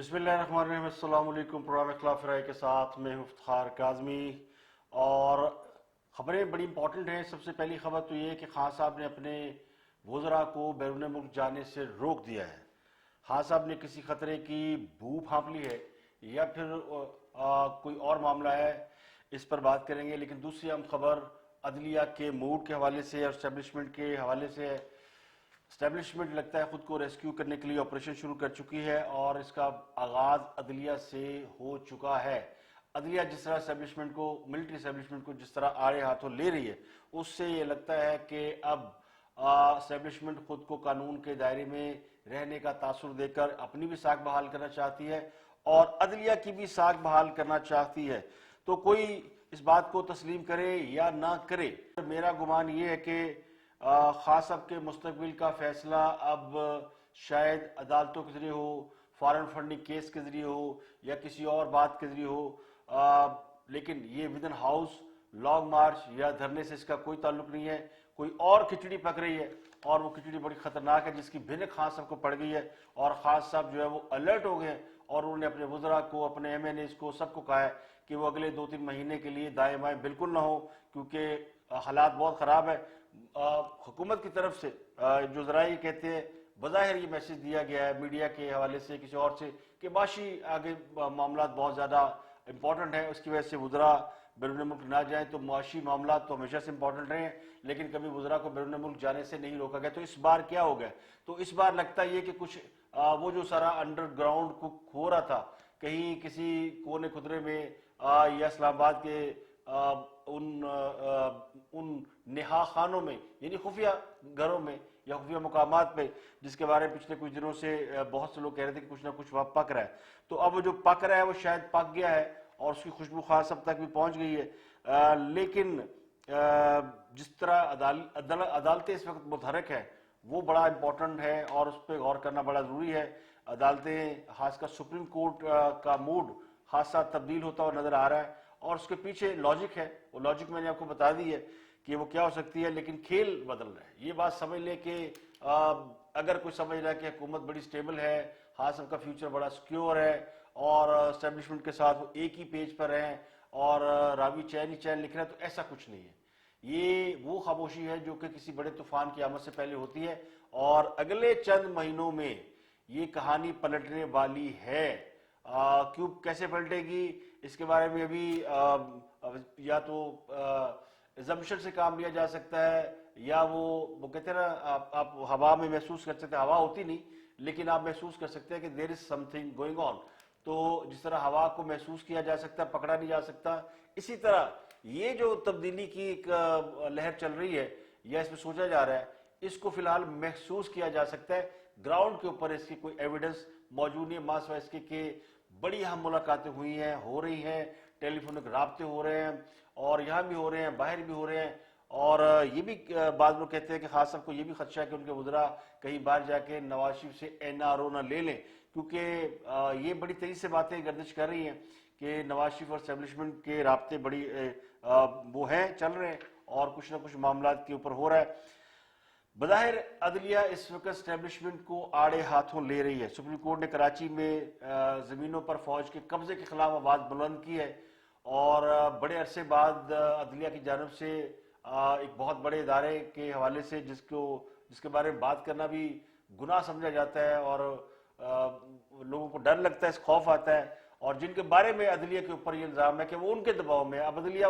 بسم اللہ الرحمن الرحیم۔ السلام علیکم۔ پروگرام اختلاف رائے کے ساتھ میں ہوں افتخار کاظمی، اور خبریں بڑی امپورٹنٹ ہیں۔ سب سے پہلی خبر تو یہ ہے کہ خان صاحب نے اپنے وزراء کو بیرون ملک جانے سے روک دیا ہے۔ خان صاحب نے کسی خطرے کی بو پھانپ لی ہے یا پھر کوئی اور معاملہ ہے، اس پر بات کریں گے۔ لیکن دوسری اہم خبر عدلیہ کے موڈ کے حوالے سے اور اسٹیبلشمنٹ کے حوالے سے ہے۔ اسٹیبلشمنٹ لگتا ہے خود کو ریسکیو کرنے کے لیے آپریشن شروع کر چکی ہے، اور اس کا آغاز عدلیہ سے ہو چکا ہے۔ عدلیہ جس طرح اسٹیبلشمنٹ کو، ملٹری اسٹیبلشمنٹ کو جس طرح آڑے ہاتھوں لے رہی ہے، اس سے یہ لگتا ہے کہ اب اسٹیبلشمنٹ خود کو قانون کے دائرے میں رہنے کا تاثر دے کر اپنی بھی ساکھ بحال کرنا چاہتی ہے اور عدلیہ کی بھی ساکھ بحال کرنا چاہتی ہے۔ تو کوئی اس بات کو تسلیم کرے یا نہ کرے، میرا گمان یہ ہے کہ خان صاحب کے مستقبل کا فیصلہ اب شاید عدالتوں کے ذریعے ہو، فارن فنڈنگ کیس کے ذریعے ہو یا کسی اور بات کے ذریعے ہو، لیکن یہ ودن ہاؤس لانگ مارچ یا دھرنے سے اس کا کوئی تعلق نہیں ہے۔ کوئی اور کھچڑی پک رہی ہے، اور وہ کھچڑی بڑی خطرناک ہے، جس کی بھنک خان صاحب کو پڑ گئی ہے، اور خان صاحب جو ہے وہ الرٹ ہو گئے ہیں، اور انہوں نے اپنے وزراء کو، اپنے ایم این ایز کو، سب کو کہا ہے کہ وہ اگلے 2-3 مہینے کے لیے دائیں بائیں بالکل نہ ہو، کیونکہ حالات بہت خراب ہے۔ حکومت کی طرف سے جو ذرائع کہتے ہیں، بظاہر یہ میسج دیا گیا ہے میڈیا کے حوالے سے، کسی اور سے، کہ معاشی آگے معاملات بہت زیادہ امپورٹنٹ ہیں، اس کی وجہ سے وزراء بیرون ملک نہ جائیں۔ تو معاشی معاملات تو ہمیشہ سے امپورٹنٹ رہے ہیں، لیکن کبھی وزراء کو بیرون ملک جانے سے نہیں روکا گیا۔ تو اس بار کیا ہو گیا؟ تو اس بار لگتا یہ کہ کچھ وہ جو سارا انڈر گراؤنڈ کک ہو رہا تھا، کہیں کسی کونے خدرے میں یا اسلام آباد کے ان نہا خانوں میں، یعنی خفیہ گھروں میں یا خفیہ مقامات پہ، جس کے بارے میں پچھلے کچھ دنوں سے بہت سے لوگ کہہ رہے تھے کہ کچھ نہ کچھ وہاں پک رہا ہے، تو اب وہ جو پک رہا ہے وہ شاید پک گیا ہے، اور اس کی خوشبو خان صاحب تک بھی پہنچ گئی ہے۔ لیکن جس طرح عدالتیں اس وقت متحرک ہیں، وہ بڑا امپورٹنٹ ہے، اور اس پہ غور کرنا بڑا ضروری ہے۔ عدالتیں، خاص کر سپریم کورٹ کا موڈ خاصا تبدیل ہوتا ہوا نظر آ رہا ہے، اور اس کے پیچھے لاجک ہے، وہ لاجک میں نے آپ کو بتا دی ہے کہ وہ کیا ہو سکتی ہے، لیکن کھیل بدل رہا ہے۔ یہ بات سمجھ لیں کہ اگر کوئی سمجھ رہا ہے کہ حکومت بڑی سٹیبل ہے، خان صاحب کا فیوچر بڑا سیکیور ہے، اور اسٹیبلشمنٹ کے ساتھ وہ ایک ہی پیج پر ہیں، اور راوی چین ہی چین لکھ رہا ہے، تو ایسا کچھ نہیں ہے۔ یہ وہ خاموشی ہے جو کہ کسی بڑے طوفان کی آمد سے پہلے ہوتی ہے، اور اگلے چند مہینوں میں یہ کہانی پلٹنے والی ہے۔ کیوں، کیسے پلٹے گی، اس کے بارے میں ابھی یا تو assumption سے کام لیا جا سکتا ہے، یا وہ کہتے ہیں نا، آپ ہوا میں محسوس کر سکتے ہیں، ہوا ہوتی نہیں لیکن آپ محسوس کر سکتے ہیں کہ there is something going on۔ تو جس طرح ہوا کو محسوس کیا جا سکتا ہے، پکڑا نہیں جا سکتا، اسی طرح یہ جو تبدیلی کی ایک لہر چل رہی ہے، یا اس میں سوچا جا رہا ہے، اس کو فی الحال محسوس کیا جا سکتا ہے۔ گراؤنڈ کے اوپر اس کی کوئی ایویڈنس موجود نہیں ہے، ماں سوائے اس کے کہ بڑی اہم ملاقاتیں ہوئی ہیں، ہو رہی ہیں، ٹیلی فونک رابطے ہو رہے ہیں، اور یہاں بھی ہو رہے ہیں، باہر بھی ہو رہے ہیں۔ اور یہ بھی بعض لوگ کہتے ہیں کہ خاص صاحب کو یہ بھی خدشہ ہے کہ ان کے وزراء کہیں باہر جا کے نواز شریف سے NRO نہ لے لیں، کیونکہ یہ بڑی تیزی سے باتیں گردش کر رہی ہیں کہ نواز شریف اور اسٹیبلشمنٹ کے رابطے بڑی وہ ہیں، چل رہے ہیں، اور کچھ نہ کچھ معاملات کے اوپر ہو رہا ہے۔ بظاہر عدلیہ اس وقت اسٹیبلشمنٹ کو آڑے ہاتھوں لے رہی ہے۔ سپریم کورٹ نے کراچی میں زمینوں پر فوج کے قبضے کے خلاف آواز بلند کی ہے، اور بڑے عرصے بعد عدلیہ کی جانب سے ایک بہت بڑے ادارے کے حوالے سے جس کے بارے میں بات کرنا بھی گناہ سمجھا جاتا ہے، اور لوگوں کو ڈر لگتا ہے، اس خوف آتا ہے، اور جن کے بارے میں عدلیہ کے اوپر یہ الزام ہے کہ وہ ان کے دباؤ میں ہے۔ اب عدلیہ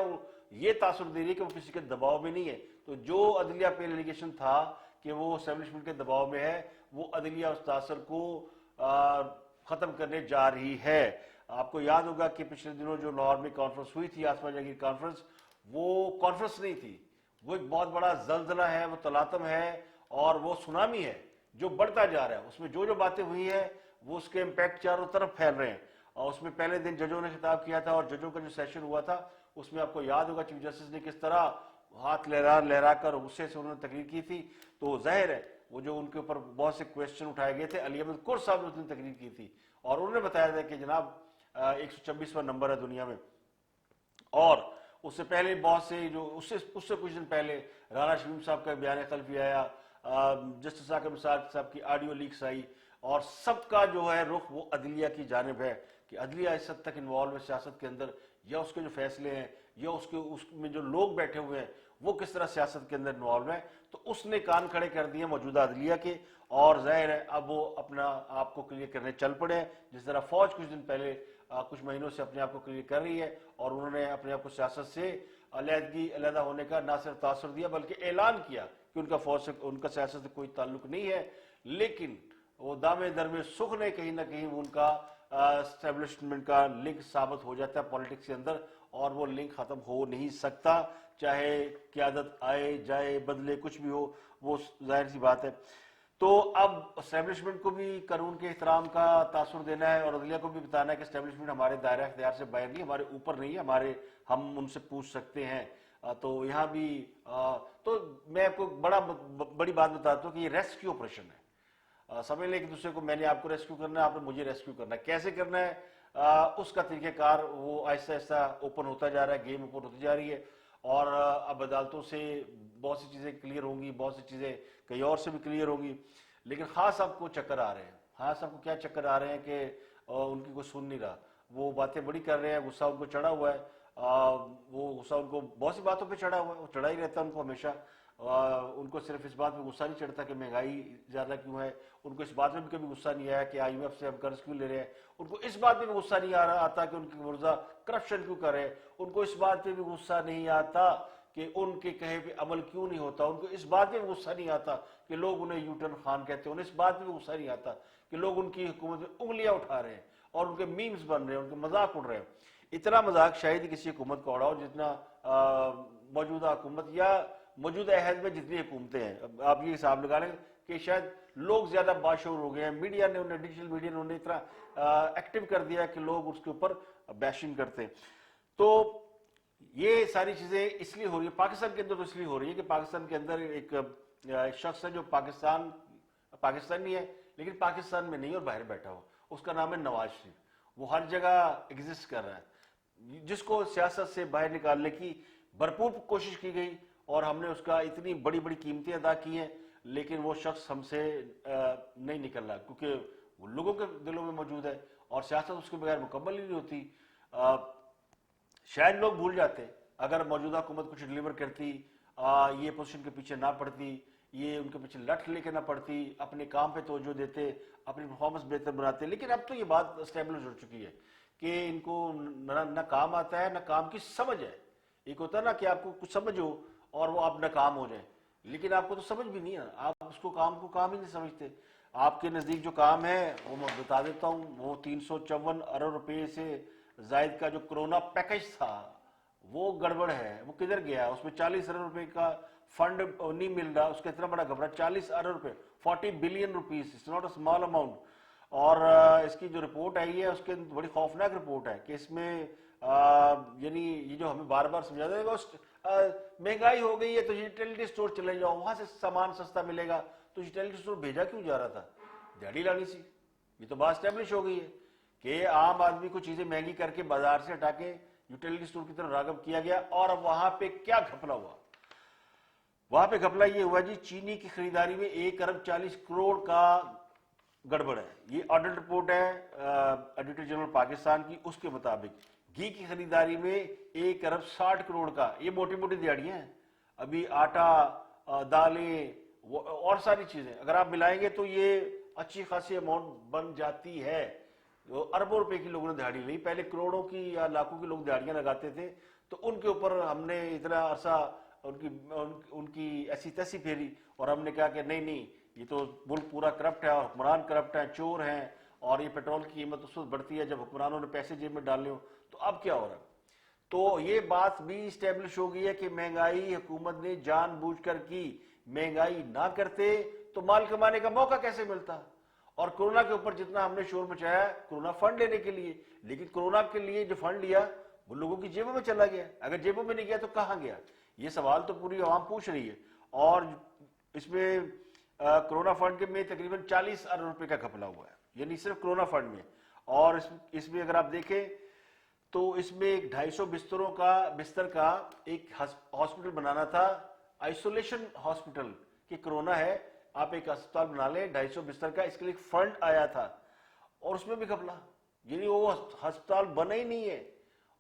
یہ تاثر دے رہی ہے کہ وہ کسی کے دباؤ میں نہیں ہے۔ تو جو عدلیہ پہ ایلیگیشن تھا کہ وہ اسٹیبلشمنٹ کے دباؤ میں ہے، وہ عدلیہ اس تاثر کو ختم کرنے جا رہی ہے۔ آپ کو یاد ہوگا کہ پچھلے دنوں جو لاہور میں کانفرنس ہوئی تھی، آسما جہانگیر کانفرنس، وہ کانفرنس نہیں تھی، وہ ایک بہت بڑا زلزلہ ہے، وہ تلاطم ہے، اور وہ سونامی ہے جو بڑھتا جا رہا ہے۔ اس میں جو باتیں ہوئی ہیں، وہ اس کے امپیکٹ چاروں طرف پھیل رہے ہیں۔ اور اس میں پہلے دن ججوں نے خطاب کیا تھا، اور ججوں کا جو سیشن ہوا تھا، اس میں آپ کو یاد ہوگا چیف جسٹس نے کس طرح ہاتھ لہرا کر غصے سے انہوں نے تقریر کی تھی۔ تو ظاہر ہے وہ جو ان کے اوپر بہت سے کویسچن اٹھائے گئے تھے، علی احمد کور صاحب نے اس دن تقریر کی تھی، اور انہوں نے بتایا تھا کہ جناب 126واں نمبر ہے دنیا میں۔ اور اس سے پہلے بہت سے جو اس سے کچھ دن پہلے رانا شمیم صاحب کا بیان خلفی آیا، جسٹس ثاقب نثار صاحب کی آڈیو لیکس آئی، اور سب کا جو ہے رخ وہ عدلیہ کی جانب ہے کہ عدلیہ اس حد تک انوالو ہے سیاست کے اندر، یا اس کے جو فیصلے ہیں یا اس میں جو لوگ بیٹھے ہوئے ہیں وہ کس طرح سیاست کے اندر انوالو ہیں. تو اس نے کان کھڑے کر دیے موجودہ عدلیہ کے، اور ظاہر ہے اب وہ اپنا آپ کو کلیئر کرنے چل پڑے ہیں. جس طرح فوج کچھ دن پہلے کچھ مہینوں سے اپنے آپ کو کلیئر کر رہی ہے، اور انہوں نے اپنے آپ کو سیاست سے علیحدہ ہونے کا نہ صرف تاثر دیا بلکہ اعلان کیا کہ ان کا فوج سے ان کا سیاست سے کوئی تعلق نہیں ہے. لیکن وہ دامے درمے سکھ نے کہیں نہ کہیں ان کا اسٹیبلشمنٹ کا لنک ثابت ہو جاتا ہے پالیٹکس کے اندر، اور وہ لنک ختم ہو نہیں سکتا، چاہے قیادت آئے جائے بدلے کچھ بھی ہو، وہ ظاہر سی بات ہے. تو اب اسٹیبلشمنٹ کو بھی قانون کے احترام کا تاثر دینا ہے، اور عدلیہ کو بھی بتانا ہے کہ اسٹیبلشمنٹ ہمارے دائرہ اختیار سے باہر نہیں، ہمارے اوپر نہیں ہے، ہم ان سے پوچھ سکتے ہیں. تو یہاں بھی تو میں آپ کو بڑی بات بتاتا ہوں کہ یہ ریسکیو آپریشن ہے. سمجھ لیں کہ دوسرے کو میں نے آپ کو ریسکیو کرنا ہے، آپ نے مجھے ریسکیو کرنا ہے. کیسے کرنا ہے اس کا طریقہ کار وہ آہستہ آہستہ اوپن ہوتا جا رہا ہے، گیم اوپن ہوتی جا رہی ہے. اور اب عدالتوں سے بہت سی چیزیں کلیئر ہوں گی، بہت سی چیزیں کہیں اور سے بھی کلیئر ہوں گی. لیکن خاص آپ کو چکر آ رہے ہیں، خاص آپ کو کیا چکر آ رہے ہیں کہ ان کی کوئی سن نہیں رہا. وہ باتیں بڑی کر رہے ہیں، غصہ ان کو چڑھا ہوا ہے. وہ غصہ ان کو بہت سی باتوں پہ چڑھا ہوا ہے، وہ چڑھا ہی رہتا ہے ان کو ہمیشہ. ان کو صرف اس بات پہ غصہ نہیں چڑھتا کہ مہنگائی زیادہ کیوں ہے، ان کو اس بات میں بھی کبھی غصہ نہیں آیا کہ آئی ایم ایف سے ہم قرض کیوں لے رہے ہیں. ان کو اس بات پہ بھی غصہ نہیں آتا کہ ان کی مرزا کرپشن کیوں کر رہے ہیں. ان کو اس بات پہ بھی غصہ نہیں آتا کہ ان کے کہے پہ عمل کیوں نہیں ہوتا. ان کو اس بات پہ بھی غصہ نہیں آتا کہ لوگ انہیں یوٹن خان کہتے ہیں. انہیں اس بات پہ بھی غصہ نہیں آتا کہ لوگ ان کی حکومت میں انگلیاں اٹھا رہے ہیں اور ان کے میمز بن رہے ہیں، ان کے مذاق اڑ رہے ہیں. اتنا مذاق شاید ہی کسی حکومت کو اڑا ہو جتنا موجودہ حکومت یا موجودہ عہد میں جتنی حکومتیں ہیں. آپ یہ حساب لگا لیں کہ شاید لوگ زیادہ باشعور ہو گئے ہیں، میڈیا نے انہیں ڈیجیٹل میڈیا نے انہیں اتنا ایکٹیو کر دیا کہ لوگ اس کے اوپر بیشنگ کرتے ہیں. تو یہ ساری چیزیں اس لیے ہو رہی ہے پاکستان کے اندر، تو اس لیے ہو رہی ہے کہ پاکستان کے اندر ایک شخص ہے جو پاکستانی ہے لیکن پاکستان میں نہیں اور باہر بیٹھا ہو. اس کا نام ہے نواز شریف. وہ ہر جگہ ایگزسٹ کر رہا ہے، جس کو سیاست سے باہر نکالنے کی بھرپور کوشش کی گئی، اور ہم نے اس کا اتنی بڑی بڑی قیمتیں ادا کی ہیں، لیکن وہ شخص ہم سے نہیں نکل رہا کیونکہ وہ لوگوں کے دلوں میں موجود ہے، اور سیاست اس کے بغیر مکمل ہی نہیں ہوتی. شاید لوگ بھول جاتے اگر موجودہ حکومت کچھ ڈیلیور کرتی، یہ پوزیشن کے پیچھے نہ پڑتی، یہ ان کے پیچھے لٹ لے کے نہ پڑتی، اپنے کام پہ توجہ دیتے، اپنی پرفارمنس بہتر بناتے. لیکن اب تو یہ بات اسٹیبلش ہو چکی ہے کہ ان کو نہ کام آتا ہے نہ کام کی سمجھ ہے. ایک ہوتا ہے نا کہ آپ کو کچھ سمجھ ہو اور وہ آپ ناکام ہو جائیں، لیکن آپ کو تو سمجھ بھی نہیں ہے، آپ اس کو کام ہی نہیں سمجھتے. آپ کے نزدیک جو کام ہے وہ میں بتا دیتا ہوں، وہ 354 ارب روپے سے زائد کا جو کرونا پیکج تھا وہ گڑبڑ ہے. وہ کدھر گیا؟ اس میں 40 ارب روپے کا فنڈ نہیں مل رہا. اس کا اتنا بڑا گھبرا، 40 ارب روپے، 40 billion rupees, it's not a small amount. اور اس کی جو رپورٹ آئی ہے اس کے بڑی خوفناک رپورٹ ہے کہ اس میں یعنی یہ جو ہمیں بار بار سمجھاتا ہے مہنگائی ہو گئی ہے تو یوٹیلٹی سٹور چلے جاؤ، وہاں سے سامان سستا ملے گا. تو یوٹیلٹی سٹور بھیجا کیوں جا رہا تھا؟ دیہڑی لانی سی. یہ تو بات اسٹیبلش ہو گئی ہے کہ عام آدمی کو چیزیں مہنگی کر کے بازار سے ہٹا کے یوٹیلٹی سٹور کی طرف راغب کیا گیا. اور اب وہاں پہ کیا گھپلا ہوا؟ وہاں پہ گھپلا یہ ہوا جی، چینی کی خریداری میں 1 ارب 40 کروڑ کا گڑبڑ ہے. یہ آڈٹ رپورٹ ہے ایڈیٹر جنرل پاکستان کی. اس کے مطابق گھی کی خریداری میں 1 ارب 60 کروڑ کا. یہ موٹی موٹی دیہڑیاں ہیں. ابھی آٹا، دالیں اور ساری چیزیں اگر آپ ملائیں گے تو یہ اچھی خاصی اماؤنٹ بن جاتی ہے. اربوں روپے کی لوگوں نے دہاڑی لی. پہلے کروڑوں کی یا لاکھوں کی لوگ دہاڑیاں لگاتے تھے، تو ان کے اوپر ہم نے اتنا عرصہ ان کی ایسی تیسی پھیری، اور ہم نے کہا کہ نہیں یہ تو ملک پورا کرپٹ ہے اور حکمران کرپٹ ہیں، چور ہیں. اور یہ پیٹرول کی قیمت اس وقت بڑھتی ہے جب حکمرانوں نے پیسے جیب میں ڈالنے ہو. تو اب کیا ہو رہا ہے؟ تو یہ بات بھی اسٹیبلش ہو گئی ہے کہ مہنگائی حکومت نے جان بوجھ کر کی. مہنگائی نہ کرتے تو مال کمانے کا موقع کیسے ملتا؟ اور کورونا کے اوپر جتنا ہم نے شور مچایا کورونا فنڈ لینے کے لیے، لیکن کورونا کے لیے جو فنڈ لیا وہ لوگوں کی جیبوں میں چلا گیا. اگر جیبوں میں نہیں گیا تو کہاں گیا؟ یہ سوال تو پوری عوام پوچھ رہی ہے. اور اس میں کورونا فنڈ کے میں تقریباً 40 ارب روپے کا گھپلا ہوا ہے، یعنی صرف کورونا فنڈ میں. اور اس میں اگر آپ دیکھیں تو اس میں ایک 250 بستر کا ایک ہاسپٹل بنانا تھا، آئسولیشن ہاسپٹل کہ کرونا ہے آپ ایک اسپتال بنا لیں 250 بستر کا, اس کے لیے فنڈ آیا تھا اور اس میں بھی گھپلا, یعنی وہ ہسپتال بنا ہی نہیں ہے.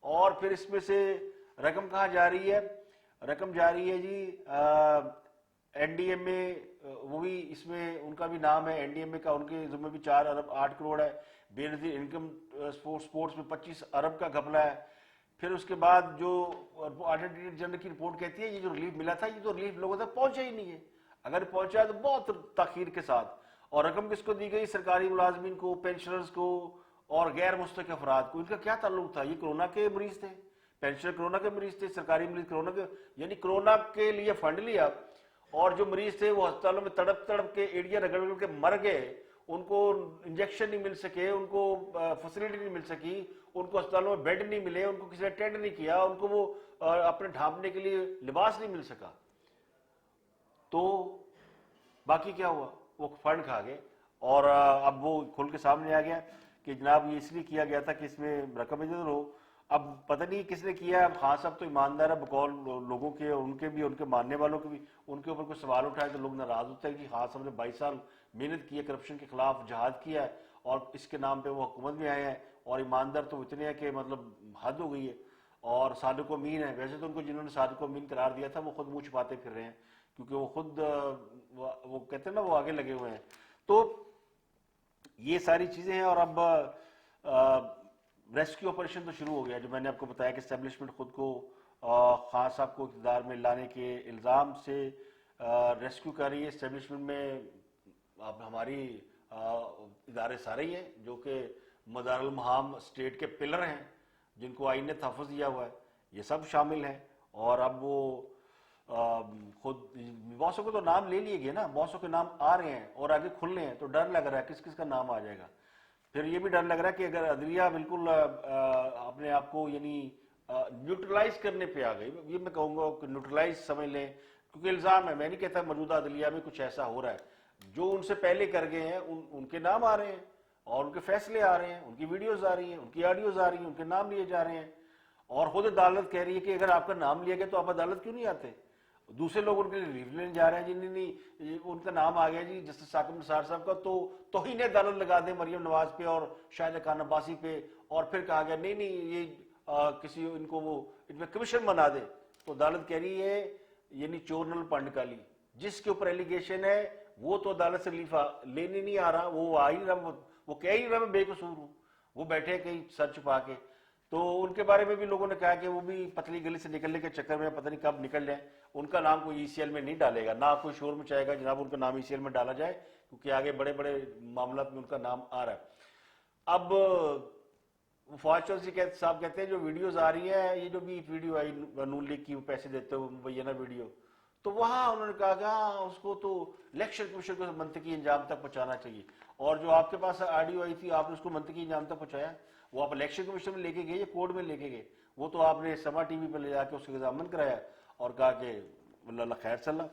اور پھر اس میں سے رقم کہاں جا رہی ہے؟ رقم جا رہی ہے جی این ڈی ایم اے, وہ بھی اس میں ان کا بھی نام ہے این ڈی ایم اے کا, ان کے ذمہ بھی 4 ارب 8 کروڑ ہے. بے نظیر انکم سپورٹس میں 25 ارب کا گھپلا ہے. پھر اس کے بعد جو آڈیٹر جنرل کی رپورٹ کہتی ہے یہ جو ریلیف ملا تھا یہ تو ریلیف لوگوں تک پہنچا ہی نہیں ہے, اگر پہنچا ہے تو بہت تاخیر کے ساتھ. اور رقم کس کو دی گئی؟ سرکاری ملازمین کو, پینشنرز کو اور غیر مستحق افراد کو. ان کا کیا تعلق تھا؟ یہ کرونا کے مریض تھے, پینشنر کرونا کے مریض تھے, سرکاری مریض کرونا کے, یعنی کرونا کے لیے فنڈ لیا اور جو مریض تھے وہ ہسپتالوں میں تڑپ تڑپ کے ایڑیاں رگڑ رگڑ کے مر گئے, ان کو انجیکشن نہیں مل سکے, ان کو فیسلٹی نہیں مل سکی, ان کو ہسپتالوں میں بیڈ نہیں ملے, ان کو کسی نے اٹینڈ نہیں کیا, ان کو وہ اپنے ڈھانپنے کے لیے لباس نہیں مل سکا. تو باقی کیا ہوا؟ وہ فنڈ کھا گئے. اور اب وہ کھل کے سامنے آ گیا کہ جناب یہ اس لیے کیا گیا تھا کہ اس میں رقم ادھر ہو. اب پتہ نہیں کس نے کیا ہے. اب خان صاحب تو ایماندار ہے بقول لوگوں کے, ان کے بھی, ان کے ماننے والوں کے بھی, ان کے اوپر کوئی سوال اٹھائے تو لوگ ناراض ہوتے ہیں کہ خان صاحب نے 22 سال محنت کی ہے, کرپشن کے خلاف جہاد کیا ہے اور اس کے نام پہ وہ حکومت میں آئے ہیں, اور ایماندار تو اتنے ہیں کہ مطلب حد ہو گئی ہے. اور صادق و امین ہے, ویسے تو ان کو جنہوں نے صادق و امین قرار دیا تھا وہ خود منہ چھپاتے پھر رہے ہیں, کیونکہ وہ خود وہ کہتے ہیں نا وہ آگے لگے ہوئے ہیں. تو یہ ساری چیزیں ہیں. اور اب ریسکیو آپریشن تو شروع ہو گیا, جو میں نے آپ کو بتایا کہ اسٹیبلشمنٹ خود کو خان صاحب کو اقتدار میں لانے کے الزام سے ریسکیو کر رہی ہے. اسٹیبلشمنٹ میں اب ہماری ادارے سارے ہی ہیں جو کہ مدار المہام اسٹیٹ کے پلر ہیں, جن کو آئین نے تحفظ دیا ہوا ہے, یہ سب شامل ہیں. اور اب وہ خود بہت سو کو تو نام لے لیے گئے نا, بہت سو کے نام آ رہے ہیں اور آگے کھلنے ہیں, تو ڈر لگ رہا ہے کس کس کا نام آ جائے گا. پھر یہ بھی ڈر لگ رہا ہے کہ اگر عدلیہ بالکل اپنے آپ کو یعنی نیوٹرلائز کرنے پہ آ گئی, یہ میں کہوں گا کہ نیوٹرلائز سمجھ لیں, کیونکہ الزام ہے, میں نہیں کہتا موجودہ عدلیہ میں کچھ ایسا ہو رہا ہے, جو ان سے پہلے کر گئے ہیں ان کے نام آ رہے ہیں اور ان کے فیصلے آ رہے ہیں, ان کی ویڈیوز آ رہی ہیں, ان کی آڈیوز آ رہی ہیں, ان کے نام لیے جا رہے ہیں. اور خود عدالت کہہ رہی ہے کہ اگر آپ کا نام لیا گیا تو آپ عدالت کیوں نہیں آتے؟ دوسرے لوگ ان کے لیے ریلیف لینے جا رہے ہیں, جن نہیں ان کا نام آ گیا جی جسٹس ثاقب نثار صاحب کا, تو توہین عدالت لگا دیں مریم نواز پہ اور شاہد خان عباسی پہ, اور پھر کہا گیا نہیں یہ کسی ان کو وہ ان میں کمیشن بنا دے. تو عدالت کہہ رہی ہے یعنی چورنل پنڈکالی جس کے اوپر ایلیگیشن ہے وہ تو عدالت سے ریلیف لینے نہیں آ رہا, وہ آ ہی رہا, وہ کہہ ہی رہا میں بے قصور ہوں, وہ بیٹھے کہیں سر چھپا کے. تو ان کے بارے میں بھی لوگوں نے کہا کہ وہ بھی پتلی گلی سے نکلنے کے چکر میں پتہ نہیں کب نکل جائیں, ان کا نام کوئی ای سی ایل میں نہیں ڈالے گا, نہ کوئی شور مچائے گا جناب ان کا نام ای سی ایل میں ڈالا جائے, کیونکہ آگے بڑے بڑے معاملات میں ان کا نام آ رہا ہے. اب فواد چودھری صاحب کہتے ہیں جو ویڈیوز آ رہی ہیں, یہ جو بھی ویڈیو آئی نون لیگ کی پیسے دیتے ہوئے مبینہ ویڈیو, تو وہاں انہوں نے کہا کہ اس کو تو الیکشن کمیشن کو منطقی انجام تک پہنچانا چاہیے, اور جو آپ کے پاس آڈیو آئی تھی آپ نے اس کو منطقی انجام تک پہنچایا, وہ آپ الیکشن کمیشن میں لے کے گئے یا کورٹ میں لے کے گئے؟ وہ تو آپ نے سما ٹی وی پہ لے جا کے اس کا ایگزامن کرایا اور کہا کہ اللہ خیر صلی اللہ.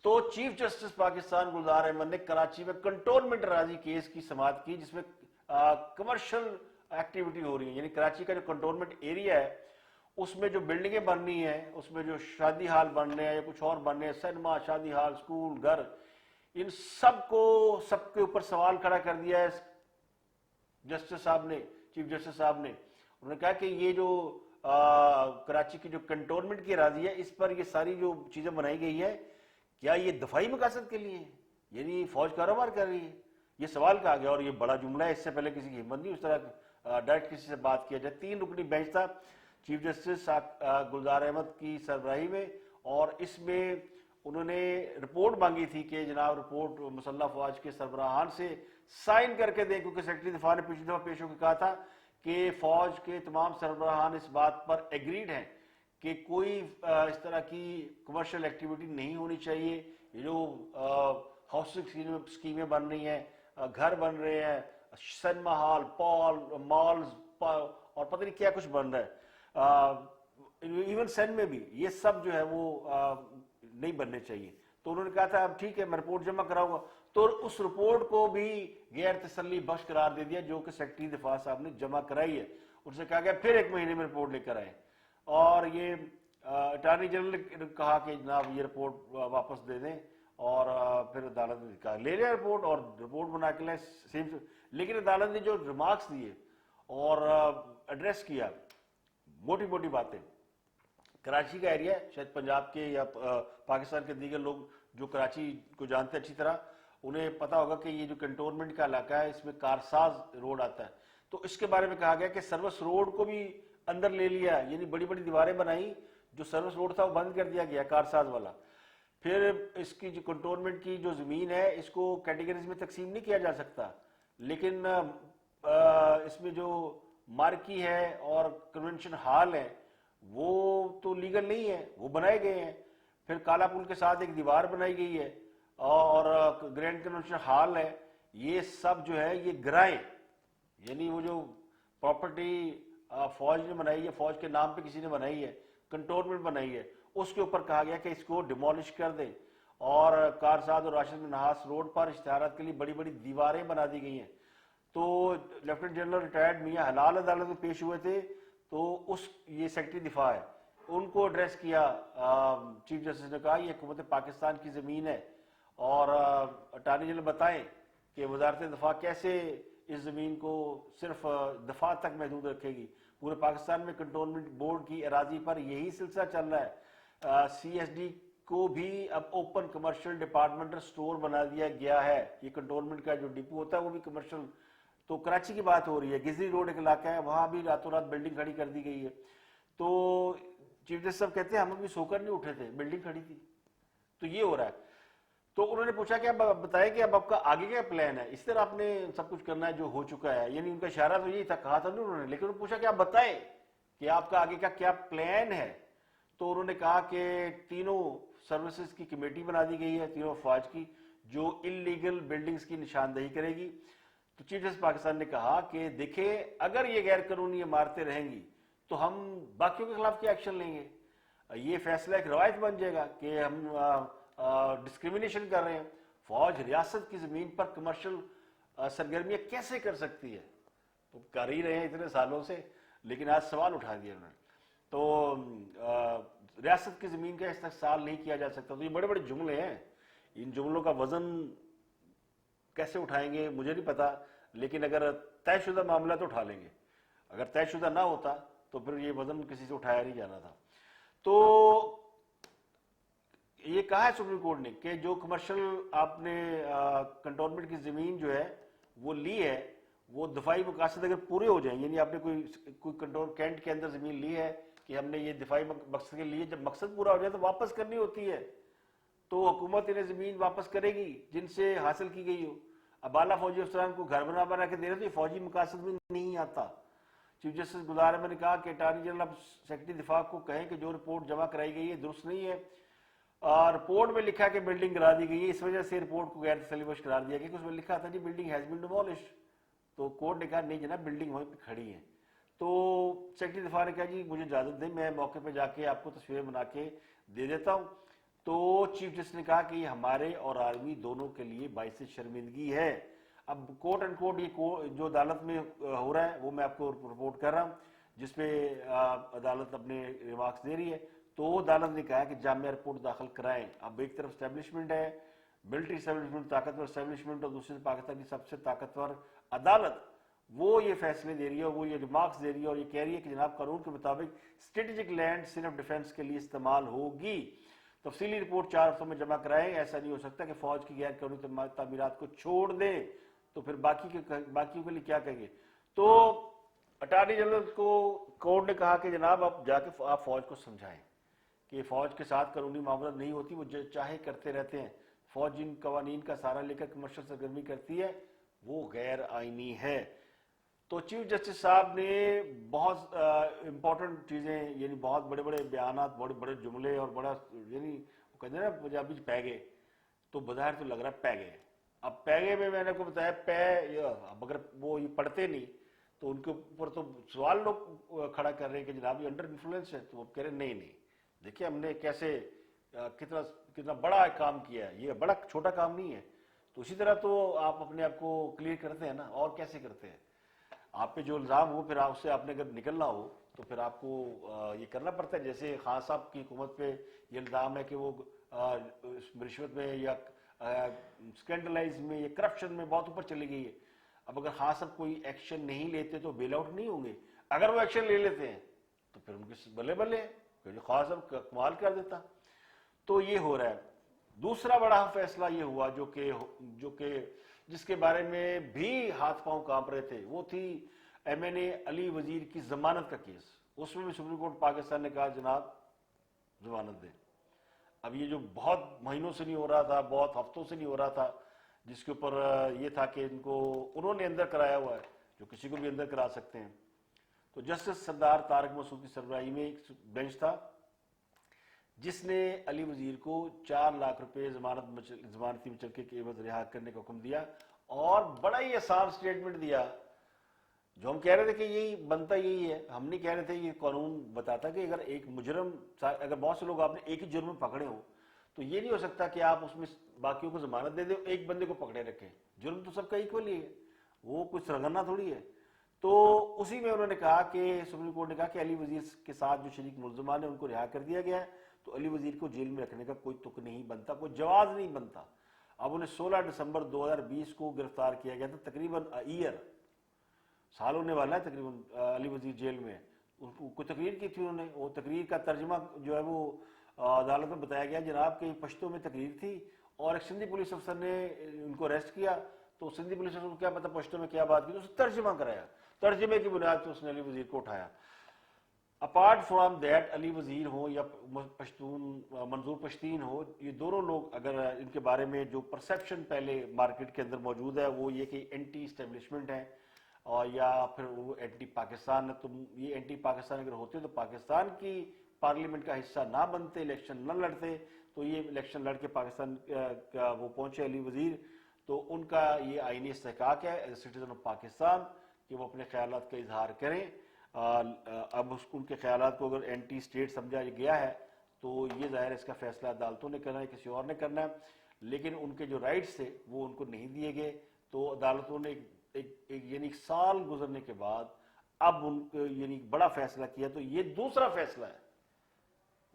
تو چیف جسٹس پاکستان گلزار احمد نے کراچی میں کنٹونمنٹ اراضی کیس کی سماعت کی, جس میں کمرشل ایکٹیویٹی ہو رہی ہے, یعنی کراچی کا جو کنٹونمنٹ ایریا ہے اس میں جو بلڈنگیں بننی ہیں, اس میں جو شادی ہال بن رہے ہیں یا کچھ اور بن رہے ہیں, سینما, شادی ہال, اسکول, گھر, ان سب کے اوپر سوال کھڑا کر دیا ہے جسٹس صاحب نے, چیف جسٹس صاحب نے. انہوں نے کہا کہ یہ جو کراچی کی جو کنٹونمنٹ کی اراضی ہے اس پر یہ ساری جو چیزیں بنائی گئی ہے کیا یہ دفاعی مقاصد کے لیے یعنی فوج کاروبار کر رہی ہے؟ یہ سوال کہا گیا, اور یہ بڑا جملہ ہے, اس سے پہلے کسی کی ہمت نہیں اس طرح ڈائریکٹ کسی سے بات کیا جائے. 3 رکنی بینچ تھا چیف جسٹس گلزار احمد کی سربراہی میں, اور اس میں انہوں نے رپورٹ مانگی تھی کہ جناب رپورٹ مسلح افواج کے سربراہان سے سائن کر کے دیں, کیونکہ سیکرٹری دفاع نے پچھلی دفعہ پیش ہو کے کہا تھا کہ فوج کے تمام سربراہان اس بات پر ایگریڈ ہیں کہ کوئی اس طرح کی کمرشل ایکٹیویٹی نہیں ہونی چاہیے. یہ جو ہاؤسنگ اسکیمیں بن رہی ہیں, گھر بن رہے ہیں, سینما ہال, مالز اور پتہ نہیں کیا کچھ بن رہا ہے, ایون سین میں بھی, یہ سب جو ہے وہ نہیں بننے چاہیے. تو انہوں نے کہا تھا اب ٹھیک ہے میں رپورٹ جمع کراؤں گا, تو اس رپورٹ کو بھی غیر تسلی بخش قرار دے دیا جو کہ سیکرٹری دفاع صاحب نے جمع کرائی ہے. ان سے کہا گیا پھر 1 مہینے میں رپورٹ لے کر آئے, اور یہ اٹارنی جنرل نے کہا کہ جناب یہ رپورٹ واپس دے دیں, اور پھر عدالت نے کہا لے لیا رپورٹ اور رپورٹ بنا کے لیں سیم. لیکن عدالت نے جو ریمارکس دیے اور ایڈریس کیا موٹی موٹی باتیں. کراچی کا ایریا ہے, شاید پنجاب کے یا پاکستان کے دیگر لوگ جو کراچی کو جانتے ہیں اچھی طرح, انہیں پتا ہوگا کہ یہ جو کنٹونمنٹ کا علاقہ ہے اس میں کارساز روڈ آتا ہے. تو اس کے بارے میں کہا گیا کہ سروس روڈ کو بھی اندر لے لیا, یعنی بڑی بڑی دیواریں بنائی, جو سروس روڈ تھا وہ بند کر دیا گیا کارساز والا. پھر اس کی جو کنٹونمنٹ کی جو زمین ہے اس کو کیٹیگریز میں تقسیم نہیں کیا جا سکتا, لیکن اس میں جو مارکی ہے اور کنونشن ہال ہے وہ تو لیگل نہیں ہے, وہ بنائے گئے ہیں. پھر کالا پل کے ساتھ ایک دیوار بنائی گئی ہے اور گرینڈ کنونشن ہال ہے. یہ سب جو ہے یہ گرائیں, یعنی وہ جو پراپرٹی فوج نے بنائی ہے, فوج کے نام پہ کسی نے بنائی ہے, کنٹونمنٹ بنائی ہے, اس کے اوپر کہا گیا کہ اس کو ڈیمولش کر دیں. اور کارساز اور راشد منہاس روڈ پر اشتہارات کے لیے بڑی بڑی دیواریں بنا دی گئی ہیں. تو لیفٹیننٹ جنرل ریٹائرڈ میاں حلال عدالت میں پیش ہوئے تھے, تو اس یہ سیکرٹری دفاع ہے, ان کو ایڈریس کیا. چیف جسٹس نے کہا یہ حکومت پاکستان کی زمین ہے اور اٹارنی جنرل بتائیں کہ وزارت دفاع کیسے اس زمین کو صرف دفاع تک محدود رکھے گی. پورے پاکستان میں کنٹونمنٹ بورڈ کی اراضی پر یہی سلسلہ چل رہا ہے. سی ایس ڈی کو بھی اب اوپن کمرشل ڈپارٹمنٹل سٹور بنا دیا گیا ہے. یہ کنٹونمنٹ کا جو ڈپو ہوتا ہے وہ بھی کمرشل. تو کراچی کی بات ہو رہی ہے, گزری روڈ ایک علاقہ ہے, وہاں بھی راتوں رات بلڈنگ کھڑی کر دی گئی ہے. تو چیف جسٹس صاحب کہتے ہیں ہم ابھی سو کر نہیں اٹھے تھے, بلڈنگ کھڑی تھی. تو یہ ہو رہا ہے. تو انہوں نے پوچھا کہ اب بتائیں کہ اب آپ کا آگے کیا پلان ہے, اس طرح آپ نے سب کچھ کرنا ہے جو ہو چکا ہے, یعنی ان کا اشارہ تو یہی تھا, کہا تھا انہوں نے, لیکن انہوں نے پوچھا کہ آپ بتائیں کہ آپ کا آگے کا کیا پلان ہے. تو انہوں نے کہا کہ تینوں سروسز کی کمیٹی بنا دی گئی ہے, تینوں افواج کی, جو انلیگل بلڈنگز کی نشاندہی کرے گی. تو چیف جسٹس پاکستان نے کہا کہ دیکھیں اگر یہ غیر قانونی عمارتیں رہیں گی تو ہم باقیوں کے خلاف کیا ایکشن لیں گے. یہ فیصلہ ایک روایت بن جائے گا کہ ہم ڈسکریمنیشن کر رہے ہیں. فوج ریاست کی زمین پر کمرشل سرگرمیاں کیسے کر سکتی ہے؟ تو کر ہی رہے ہیں اتنے سالوں سے, لیکن آج سوال اٹھا دیا انہوں نے. تو ریاست کی زمین کا استحصال نہیں کیا جا سکتا. تو یہ بڑے بڑے جملے ہیں, ان جملوں کا وزن کیسے اٹھائیں گے مجھے نہیں پتا, لیکن اگر طے شدہ معاملہ تو اٹھا لیں گے. اگر طے شدہ نہ ہوتا تو پھر یہ وزن کسی سے اٹھایا نہیں جانا تھا. تو یہ کہا ہے سپریم کورٹ نے کہ جو کمرشل آپ نے کنٹونمنٹ کی زمین جو ہے وہ لی ہے, وہ دفاعی مقاصد اگر پورے ہو جائیں, یعنی آپ نے کوئی کنٹرول کینٹ کے اندر زمین لی ہے کہ ہم نے یہ دفاعی مقصد کے لیے, جب مقصد پورا ہو جائے تو واپس کرنی ہوتی ہے. تو حکومت انہیں زمین واپس کرے گی جن سے حاصل کی گئی ہو. اب اعلیٰ فوجی افسران کو گھر بنا کے دے رہے تو یہ فوجی مقاصد میں نہیں آتا. چیف جسٹس گلزار احمد نے کہا کہ اٹارنی جنرل اب سیکرٹری دفاع کو کہیں کہ جو رپورٹ جمع کرائی گئی ہے درست نہیں ہے. رپورٹ میں لکھا کہ بلڈنگ گرا دی گئی ہے, اس وجہ سے رپورٹ کو غیر تسلی بخش قرار دیا گیا کہ اس میں لکھا تھا جی بلڈنگ ہیز بین ڈیمولشڈ. تو کورٹ نے کہا نہیں جناب بلڈنگ وہیں پہ کھڑی ہے. تو سیکرٹری دفاع نے کہا جی مجھے اجازت دیں, میں موقع پہ جا کے آپ کو تصویریں بنا کے دے دیتا ہوں. تو چیف جسٹس نے کہا کہ یہ ہمارے اور آرمی دونوں کے لیے باعث شرمندگی ہے. اب کوٹ اینڈ کوٹ یہ جو عدالت میں ہو رہا ہے وہ میں آپ کو رپورٹ کر رہا ہوں, جس پہ عدالت اپنے ریمارکس دے رہی ہے. تو عدالت نے کہا کہ جامعہ رپورٹ داخل کرائیں. اب ایک طرف اسٹیبلشمنٹ ہے, ملٹری اسٹیبلشمنٹ, طاقتور اسٹیبلشمنٹ, اور دوسری پاکستان کی سب سے طاقتور عدالت, وہ یہ فیصلے دے رہی ہے, وہ یہ ریمارکس دے رہی ہے اور یہ کہہ رہی ہے کہ جناب قانون کے مطابق اسٹریٹجک لینڈ صرف ڈیفنس کے لیے استعمال ہوگی. تفصیلی رپورٹ 4 ہفتوں میں جمع کرائیں. ایسا نہیں ہو سکتا کہ فوج کی غیر قانونی تعمیرات کو چھوڑ دیں تو پھر باقیوں کے لیے کیا کہیں گے. تو اٹارنی جنرل کو کورٹ نے کہا کہ جناب آپ جا کے آپ فوج کو سمجھائیں کہ فوج کے ساتھ قانونی معاملات نہیں ہوتی, وہ چاہے کرتے رہتے ہیں. فوج جن قوانین کا سہارا لے کر کمرشل سرگرمی کرتی ہے وہ غیر آئینی ہے. تو چیف جسٹس صاحب نے بہت امپورٹنٹ چیزیں, یعنی بہت بڑے بڑے بیانات, بڑے بڑے جملے اور بڑا, یعنی وہ کہتے ہیں نا پنجابی پہ گئے, تو بظاہر تو لگ رہا ہے پہ گئے. اب پہ گئے میں نے آپ کو بتایا اب اگر وہ یہ پڑھتے نہیں تو ان کے اوپر تو سوال لوگ کھڑا کر رہے ہیں کہ جناب یہ انڈر انفلوئنس ہے. تو وہ کہہ رہے ہیں نہیں دیکھیں ہم نے کیسے کتنا بڑا کام کیا ہے, یہ بڑا چھوٹا کام نہیں ہے. تو اسی طرح تو آپ اپنے آپ کو کلیئر کرتے ہیں نا, اور کیسے کرتے ہیں. آپ پہ جو الزام ہو پھر اس سے آپ نے اگر نکلنا ہو تو پھر آپ کو یہ کرنا پڑتا ہے. جیسے خان صاحب کی حکومت پہ یہ الزام ہے کہ وہ رشوت میں یا اسکینڈلائز میں یا کرپشن میں بہت اوپر چلی گئی ہے. اب اگر خان صاحب کوئی ایکشن نہیں لیتے تو بیل آؤٹ نہیں ہوں گے. اگر وہ ایکشن لے لیتے ہیں تو پھر ان کے بلے بلے ہیں, پھر خان صاحب کمال کر دیتا. تو یہ ہو رہا ہے. دوسرا بڑا فیصلہ یہ ہوا جو کہ جس کے بارے میں بھی ہاتھ پاؤں کانپ رہے تھے, وہ تھی ایم این اے علی وزیر کی ضمانت کا کیس. اس میں بھی سپریم کورٹ پاکستان نے کہا جناب ضمانت دیں. اب یہ جو بہت مہینوں سے نہیں ہو رہا تھا, بہت ہفتوں سے نہیں ہو رہا تھا, جس کے اوپر یہ تھا کہ انہوں نے اندر کرایا ہوا ہے, جو کسی کو بھی اندر کرا سکتے ہیں. تو جسٹس سردار طارق مسعود کی سربراہی میں ایک بینچ تھا جس نے علی وزیر کو 4 لاکھ روپے ضمانتی مچلکے کے عوض رہا کرنے کا حکم دیا, اور بڑا ہی آسان سٹیٹمنٹ دیا. جو ہم کہہ رہے تھے کہ یہی بنتا یہی ہے, ہم نہیں کہہ رہے تھے, یہ قانون بتاتا کہ اگر ایک مجرم, اگر بہت سے لوگ آپ نے ایک ہی جرم میں پکڑے ہوں تو یہ نہیں ہو سکتا کہ آپ اس میں باقیوں کو ضمانت دے دیں, ایک بندے کو پکڑے رکھیں. جرم تو سب کا ایکول ہی ہے, وہ کوئی سرغنہ تھوڑی ہے. تو اسی میں انہوں نے کہا کہ سپریم کورٹ نے کہا کہ علی وزیر کے ساتھ جو شریک ملزمان ہیں ان کو رہا کر دیا گیا ہے, تو علی وزیر کو جیل میں رکھنے کا کوئی تک نہیں بنتا, کوئی جواز نہیں بنتا. اب انہیں 16 دسمبر 2020 کو گرفتار کیا گیا تھا, تقریباً ایئر, سال ہونے والا ہے تقریباً علی وزیر جیل میں. کوئی تقریر کی تھی انہوں نے, وہ تقریر کا ترجمہ جو ہے وہ عدالت میں بتایا گیا جناب کہ پشتو میں تقریر تھی, اور ایک سندھی پولیس افسر نے ان کو اریسٹ کیا. تو سندھی پولیس افسر کو کیا پتا پشتو میں کیا بات کی, تو اسے ترجمہ کرایا, ترجمے کی بنیاد پہ اس نے علی وزیر کو اٹھایا. اپارٹ فرام دیٹ, علی وزیر ہو یا منظور پشتین ہو, یہ دونوں لوگ اگر ان کے بارے میں جو پرسیپشن پہلے مارکیٹ کے اندر موجود ہے وہ یہ کہ اینٹی اسٹیبلشمنٹ ہے, اور یا پھر وہ اینٹی پاکستان ہے. تو یہ اینٹی پاکستان اگر ہوتے تو پاکستان کی پارلیمنٹ کا حصہ نہ بنتے, الیکشن نہ لڑتے. تو یہ الیکشن لڑ کے پاکستان کا وہ پہنچے علی وزیر, تو ان کا یہ آئینی استحقاق ہے ایز سٹیزن آف پاکستان کہ وہ اپنے خیالات کا اظہار کریں. اب ان کے خیالات کو اگر اینٹی اسٹیٹ سمجھا گیا ہے تو یہ ظاہر ہے اس کا فیصلہ عدالتوں نے کرنا ہے, کسی اور نے کرنا ہے. لیکن ان کے جو رائٹس تھے وہ ان کو نہیں دیے گئے. تو عدالتوں نے یعنی 1 سال گزرنے کے بعد اب ان کو یعنی بڑا فیصلہ کیا. تو یہ دوسرا فیصلہ ہے,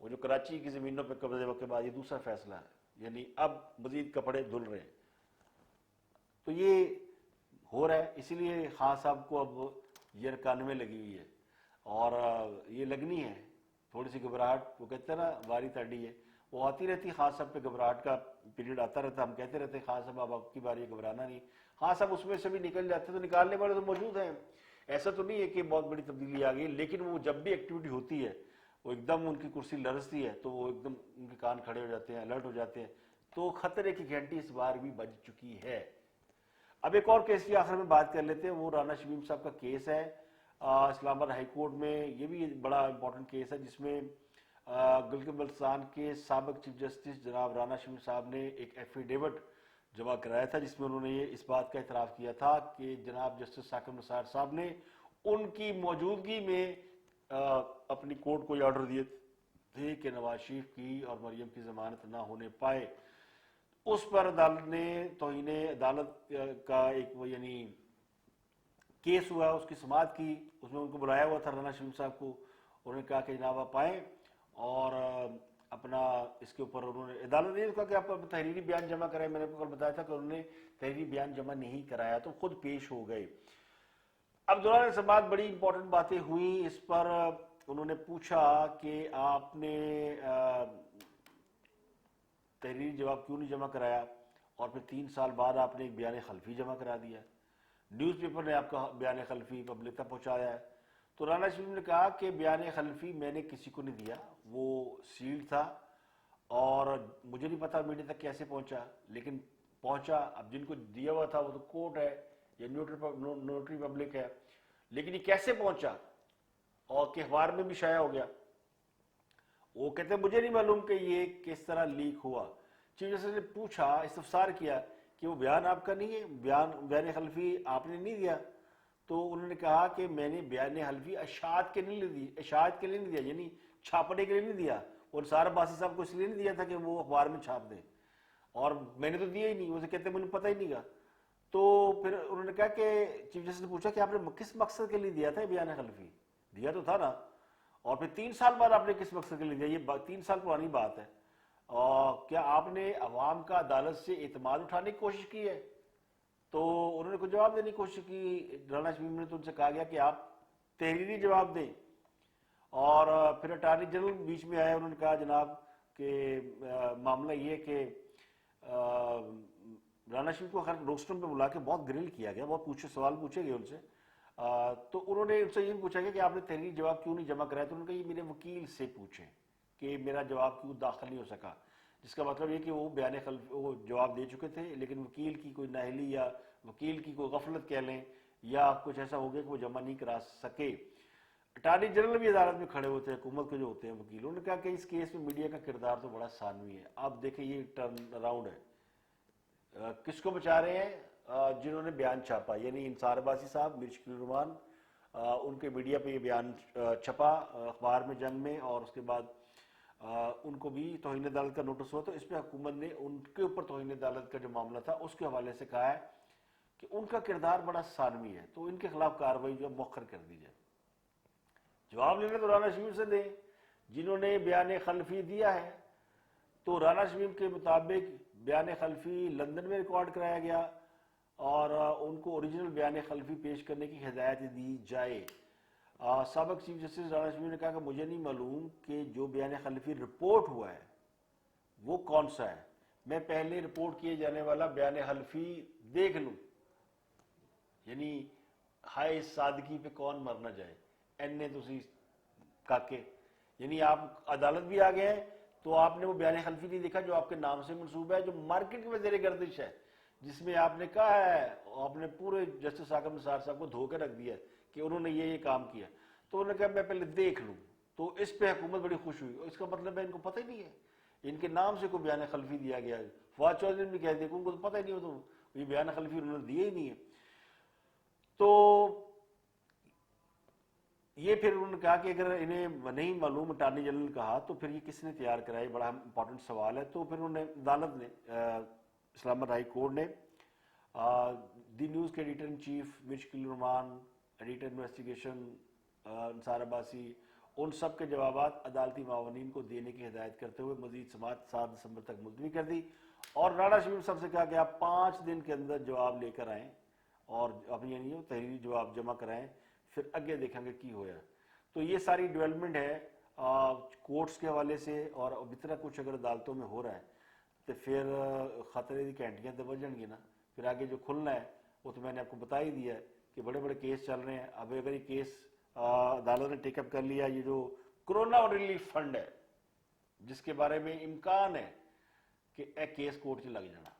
وہ جو کراچی کی زمینوں پہ قبضے کے بعد یہ دوسرا فیصلہ ہے, یعنی اب مزید کپڑے دھل رہے ہیں. تو یہ ہو رہا ہے, اسی لیے خان صاحب کو اب یہ کان میں لگی ہوئی ہے, اور یہ لگنی ہے تھوڑی سی گھبراہٹ. وہ کہتے ہیں نا واری تاڑی ہے, وہ آتی رہتی. خان صاحب پہ گھبراہٹ کا پیریڈ آتا رہتا, ہم کہتے رہتے خان صاحب اب آپ کی باری ہے, گھبرانا نہیں. خان صاحب اس میں سے بھی نکل جاتے, تو نکالنے والے تو موجود ہیں, ایسا تو نہیں ہے کہ بہت بڑی تبدیلی آ گئی. لیکن وہ جب بھی ایکٹیویٹی ہوتی ہے وہ ایک دم ان کی کرسی لرزتی ہے, تو وہ ایک دم ان کے کان کھڑے ہو جاتے ہیں, الرٹ ہو جاتے ہیں. تو خطرے کی گھنٹی اس بار بھی بج چکی ہے. اب ایک اور کیس کی آخر میں بات کر لیتے ہیں, وہ رانا شمیم صاحب کا کیس ہے اسلام آباد ہائی کورٹ میں. یہ بھی بڑا امپورٹنٹ کیس ہے جس میں گلگت بلتستان کے سابق چیف جسٹس جناب رانا شمیم صاحب نے ایک ایفیڈیوٹ جمع کرایا تھا, جس میں انہوں نے یہ اس بات کا اعتراف کیا تھا کہ جناب جسٹس ثاقب نثار صاحب نے ان کی موجودگی میں اپنی کورٹ کو یہ آرڈر دیے تھے کہ نواز شریف کی اور مریم کی ضمانت نہ ہونے پائے. اس پر عدالت نے توہین عدالت کا ایک وہ یعنی کیس ہوا, اس کی سماعت کی. اس میں ان کو بلایا ہوا تھا رانا شمیم صاحب کو, انہوں نے کہا کہ جناب آپ آئیں, اور اپنا اس کے اوپر انہوں نے عدالت نے کہا کہ آپ تحریری بیان جمع کرائیں. میں نے آپ کو کل بتایا تھا کہ انہوں نے تحریری بیان جمع نہیں کرایا, تو خود پیش ہو گئے. اب دوران سماعت بڑی امپورٹنٹ باتیں ہوئیں. اس پر انہوں نے پوچھا کہ آپ نے تحریری جواب کیوں نہیں جمع کرایا, اور پھر 3 سال بعد آپ نے ایک بیان خلفی جمع کرا دیا, نیوز پیپر نے آپ کا بیان خلفی پبلک تک پہنچایا ہے. تو رانا شریف نے کہا کہ بیان خلفی میں نے کسی کو نہیں دیا, وہ سیلڈ تھا, اور مجھے نہیں پتا میڈیا تک کیسے پہنچا, لیکن پہنچا. اب جن کو دیا ہوا تھا وہ تو کورٹ ہے یا نوٹری پبلک ہے, لیکن یہ کیسے پہنچا اور کہ اخبار میں بھی شائع ہو گیا, وہ کہتے ہیں مجھے نہیں معلوم کہ یہ کس طرح لیک ہوا. چیف جسٹس نے پوچھا, استفسار کیا کہ وہ بیان آپ کا نہیں ہے, بیان خلفی آپ نے نہیں دیا. تو انہوں نے کہا کہ میں نے بیان خلفی اشاعت کے لیے نہیں دیا, یعنی چھاپنے کے لیے نہیں دیا. اور نثار عباسی صاحب کو اس لیے نہیں دیا تھا کہ وہ اخبار میں چھاپ دیں, اور میں نے تو دیا ہی نہیں. اسے کہتے ہیں مجھے پتہ ہی نہیں گا. تو پھر انہوں نے کہا کہ چیف جسٹس نے پوچھا کہ آپ نے کس مقصد کے لیے دیا تھا بیان خلفی, دیا تو تھا نا, اور پھر 3 سال بعد آپ نے کس مقصد کے لیے دیا, یہ 3 سال پرانی بات ہے. اور کیا آپ نے عوام کا عدالت سے اعتماد اٹھانے کی کوشش کی ہے؟ تو انہوں نے کچھ جواب دینے کی کوشش کی، رانا شمیم نے تو ان سے کہا گیا کہ آپ تحریری جواب دیں، اور پھر اٹارنی جنرل بیچ میں آئے، انہوں نے کہا جناب کہ معاملہ یہ کہ رانا شمیم کو روسٹرم پہ بلا کے بہت گرل کیا گیا، بہت سوال پوچھے گئے ان سے، تو انہوں نے ان سے یہ پوچھا گیا کہ آپ نے تحریری جواب کیوں نہیں جمع کرایا، تو انہوں نے کہا یہ میرے وکیل سے پوچھیں کہ میرا جواب کیوں داخل نہیں ہو سکا، جس کا مطلب یہ کہ وہ وہ جواب دے چکے تھے، لیکن وکیل کی کوئی نااہلی یا وکیل کی کوئی غفلت کہہ لیں یا کچھ ایسا ہو گیا کہ وہ جمع نہیں کرا سکے۔ اٹارنی جنرل بھی عدالت میں کھڑے ہوتے ہیں، حکومت کے جو ہوتے ہیں وکیل، انہوں نے کہا کہ اس کیس میں میڈیا کا کردار تو بڑا ثانوی ہے۔ آپ دیکھیں یہ ٹرن اراؤنڈ ہے، کس کو بچا رہے ہیں؟ جنہوں نے بیان چھاپا، یعنی انصار عباسی صاحب، میر شکیل الرحمان، ان کے میڈیا پہ یہ بیان چھپا اخبار میں جنگ میں، اور اس کے بعد ان کو بھی توہین عدالت کا نوٹس ہوا، تو اس پہ حکومت نے ان کے اوپر توہین عدالت کا جو معاملہ تھا اس کے حوالے سے کہا ہے کہ ان کا کردار بڑا ثانوی ہے، تو ان کے خلاف کارروائی جو مؤخر کر دی جائے۔ جواب لینے تو رانا شمیم سے دیں جنہوں نے بیان خلفی دیا ہے، تو رانا شمیم کے مطابق بیان خلفی لندن میں ریکارڈ کرایا گیا اور ان کو اوریجنل بیان خلفی پیش کرنے کی ہدایت دی جائے۔ سابق چیف جسٹس رانا شمیم نے کہا کہ مجھے نہیں معلوم کہ جو بیان خلفی رپورٹ ہوا ہے وہ کون سا ہے، میں پہلے رپورٹ کیے جانے والا بیان خلفی دیکھ لوں، یعنی ہائے صادقی پہ کون مرنا جائے، اینے تسی کاکے، یعنی آپ عدالت بھی آ گئے ہیں تو آپ نے وہ بیان خلفی نہیں دیکھا جو آپ کے نام سے منسوب ہے، جو مارکیٹ میں زیر گردش ہے، جس میں آپ نے کہا ہے، آپ نے پورے جسٹس عاقب نثار صاحب کو دھو کے رکھ دیا کہ انہوں نے یہ کام کیا، تو انہوں نے کہا میں پہلے دیکھ لوں، تو اس پہ حکومت بڑی خوش ہوئی، اس کا مطلب ہے ان کو پتہ ہی نہیں ہے، ان کے نام سے کوئی بیان خلفی دیا گیا ہے۔ فواد چودھری نے بھی کہہ دیا کہ ان کو تو پتہ ہی نہیں ہو، تو یہ بیان خلفی انہوں نے دیے ہی نہیں ہے۔ تو یہ پھر انہوں نے کہا کہ اگر انہیں نہیں معلوم، اٹارنی جنرل نے کہا، تو پھر یہ کس نے تیار کرائی، بڑا امپورٹنٹ سوال ہے۔ تو پھر انہوں نے عدالت نے، اسلام آباد ہائی کورٹ نے دی نیوز کے editor in chief Mir Shakil ur-Rahman, editor investigation Ansar Abbasi, ان سب کے جوابات عدالتی معاونین کو دینے کی ہدایت کرتے ہوئے مزید سماعت 7 دسمبر تک ملتوی کر دی، اور رانا شمیم صاحب سے کہا کہ آپ 5 دن کے اندر جواب لے کر آئیں اور اپنی یعنی تحریری جواب جمع کرائیں، پھر اگے دیکھیں گے کی ہویا۔ تو یہ ساری ڈیولپمنٹ ہے کورٹس کے حوالے سے، اور اب اتنا کچھ اگر عدالتوں میں ہو رہا ہے تو پھر خطرے دی گھنٹیاں تو بجن گی نا، پھر آگے جو کھلنا ہے وہ تو میں نے آپ کو بتا ہی دیا ہے کہ بڑے بڑے کیس چل رہے ہیں۔ اب اگر یہ کیس عدالت نے ٹیک اپ کر لیا، یہ جو کرونا ریلیف فنڈ ہے جس کے بارے میں امکان ہے کہ ایک کیس کورٹ سے لگ جانا،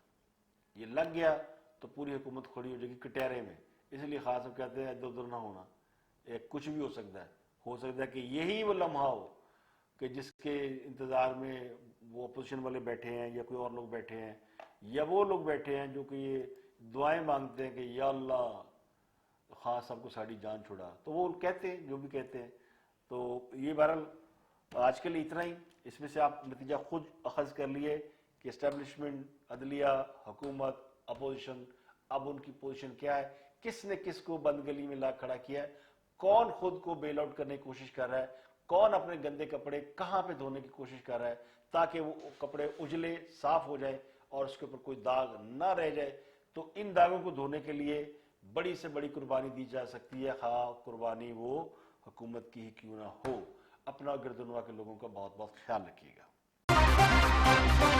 یہ لگ گیا تو پوری حکومت کھڑی ہو جائے گی کٹہرے میں، اس لیے خاص ہم کہتے ہیں ادھر ادھر نہ ہونا، کچھ بھی ہو سکتا ہے کہ یہی وہ لمحہ ہو کہ جس کے انتظار میں وہ اپوزیشن والے بیٹھے ہیں یا کوئی اور لوگ بیٹھے ہیں یا وہ لوگ بیٹھے ہیں جو کہ یہ دعائیں مانگتے ہیں کہ یا اللہ خاص سب کو ساڑی جان چھڑا، تو وہ کہتے ہیں جو بھی کہتے ہیں۔ تو یہ بہرحال آج کے لیے اتنا ہی، اس میں سے آپ نتیجہ خود اخذ کر لیے کہ اسٹیبلشمنٹ، عدلیہ، حکومت، اپوزیشن، اب ان کی پوزیشن کیا ہے، کس نے کس کو بند گلی میں لا کھڑا کیا ہے، کون خود کو بیل آؤٹ کرنے کی کوشش کر رہا ہے، کون اپنے گندے کپڑے کہاں پہ دھونے کی کوشش کر رہا ہے تاکہ وہ کپڑے اجلے صاف ہو جائے اور اس کے اوپر کوئی داغ نہ رہ جائے۔ تو ان داغوں کو دھونے کے لیے بڑی سے بڑی قربانی دی جا سکتی ہے، خواہ قربانی وہ حکومت کی ہی کیوں نہ ہو۔ اپنا گردنوا کے لوگوں کا بہت بہت خیال رکھیے گا۔